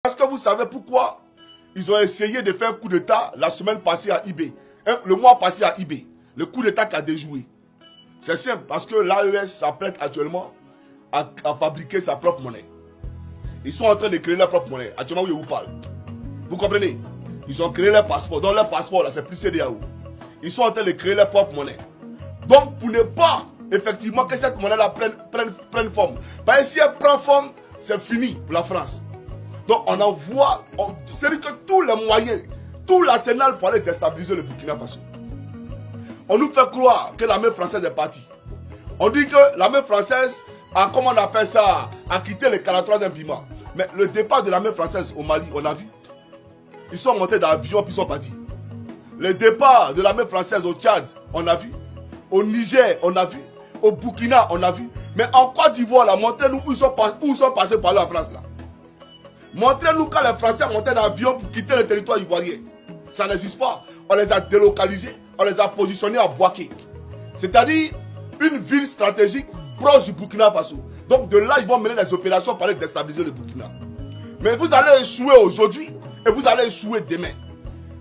Est-ce que vous savez pourquoi ils ont essayé de faire un coup d'État la semaine passée à IB, le mois passé à IB, le coup d'État qui a déjoué? C'est simple, parce que l'AES s'apprête actuellement à fabriquer sa propre monnaie. Ils sont en train de créer leur propre monnaie. Actuellement, où je vous parle. Vous comprenez? Ils ont créé leur passeport. Donc leur passeport, là, c'est plus CEDEAO. Ils sont en train de créer leur propre monnaie. Donc, pour ne pas, effectivement, que cette monnaie-là prenne forme. Parce que si elle prend forme, c'est fini pour la France. Donc, on envoie, c'est-à-dire que tous les moyens, tout l'arsenal pour aller déstabiliser le Burkina Faso. On nous fait croire que l'armée française est partie. On dit que l'armée française a, comment on appelle ça, a quitté le 43e piment. Mais le départ de l'armée française au Mali, on a vu. Ils sont montés dans l'avion puis ils sont partis. Le départ de l'armée française au Tchad, on a vu. Au Niger, on a vu. Au Burkina, on a vu. Mais en Côte d'Ivoire, montrez-nous où ils sont passés par la France là. Montrez-nous quand les Français montaient dans l'avion pour quitter le territoire ivoirien. Ça n'existe pas. On les a délocalisés, on les a positionnés à Bouaké. C'est-à-dire une ville stratégique proche du Burkina Faso. Donc de là, ils vont mener des opérations pour aller déstabiliser le Burkina. Mais vous allez échouer aujourd'hui et vous allez échouer demain.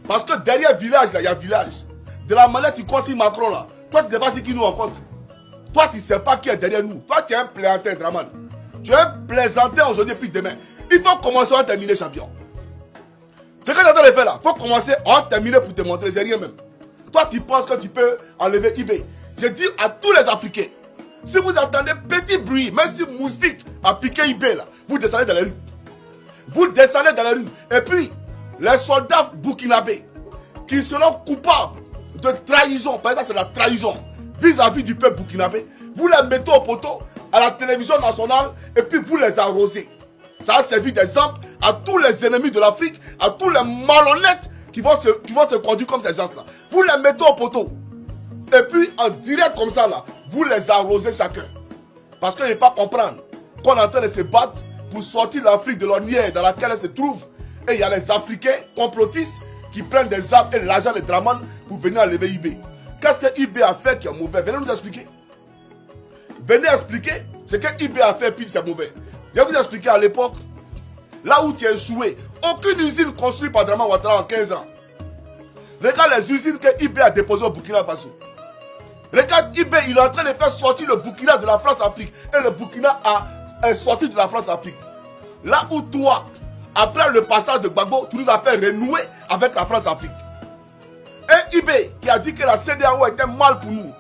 Parce que derrière village, là, il y a village. De la manière tu conseilles Macron là, toi tu ne sais pas qui nous rencontre. Toi tu ne sais pas qui est derrière nous. Toi tu es un plaisantin, Draman. Tu es un plaisantin aujourd'hui et puis demain. Il faut commencer à terminer champion. C'est ce que j'entends de faire là. Il faut commencer à terminer pour te montrer. C'est rien même. Toi tu penses que tu peux enlever eBay. Je dis à tous les Africains, si vous entendez petit bruit, même si moustique a piqué eBay là, vous descendez dans les rues. Vous descendez dans les rues. Et puis, les soldats burkinabés qui seront coupables de trahison, par exemple c'est la trahison vis-à-vis du peuple burkinabé, vous les mettez au poteau à la télévision nationale et puis vous les arrosez. Ça a servi d'exemple à tous les ennemis de l'Afrique, à tous les malhonnêtes qui vont se conduire comme ces gens-là. Vous les mettez au poteau. Et puis en direct comme ça là, vous les arrosez chacun. Parce que je ne peux pas comprendre qu'on est en train de se battre pour sortir l'Afrique de l'ornière dans laquelle elle se trouve. Et il y a les Africains complotistes qui prennent des armes et l'argent de Draman pour venir enlever IB. Qu'est-ce que IB a fait qui est mauvais? Venez nous expliquer. Venez expliquer ce que IB a fait puis c'est mauvais. Je vais vous expliquer à l'époque, là où tu es échoué, aucune usine construite par Draman Ouattara en 15 ans. Regarde les usines que IB a déposées au Burkina Faso. Regarde IB, il est en train de faire sortir le Burkina de la France-Afrique. Et le Burkina est sorti de la France-Afrique. Là où toi, après le passage de Gbagbo, tu nous as fait renouer avec la France-Afrique. Et IB qui a dit que la CEDEAO était mal pour nous.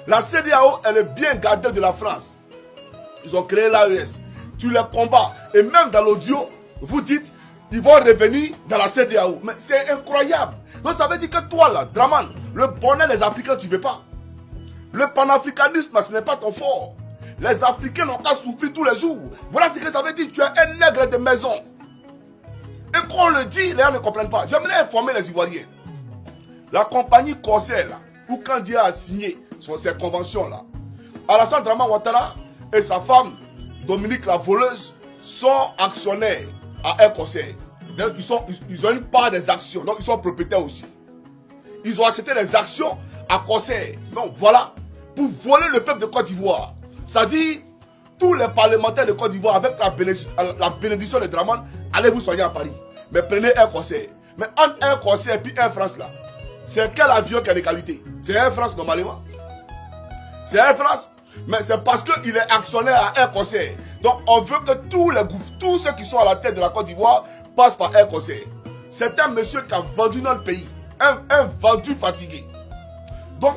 La CEDEAO, elle est bien gardée de la France. Ils ont créé l'AES. Tu les combats. Et même dans l'audio, vous dites, ils vont revenir dans la CEDEAO. Mais c'est incroyable. Donc ça veut dire que toi là, Draman, le bonheur des Africains, tu ne veux pas. Le panafricanisme, ce n'est pas ton fort. Les Africains n'ont qu'à souffrir tous les jours. Voilà ce que ça veut dire. Tu es un nègre de maison. Et quand on le dit, les gens ne comprennent pas. J'aimerais informer les Ivoiriens. La compagnie Corsair, là, où Kandia a signé sur ces conventions-là, Alassane Draman Ouattara et sa femme, Dominique la voleuse, sont actionnaires à Air Corsair. Ils ont une part des actions, donc ils sont propriétaires aussi. Ils ont acheté des actions à Corsair. Donc voilà, pour voler le peuple de Côte d'Ivoire. C'est-à-dire, tous les parlementaires de Côte d'Ivoire, avec la bénédiction de Draman, allez vous soigner à Paris. Mais prenez Air Corsair. Mais entre Air Corsair et puis Air France là, c'est quel avion qui a des qualités? C'est Air France normalement. C'est Air France. Mais c'est parce qu'il est actionnaire à Air Corsair. Donc on veut que tous ceux qui sont à la tête de la Côte d'Ivoire passent par Air Corsair. C'est un monsieur qui a vendu notre pays. Un vendu fatigué. Donc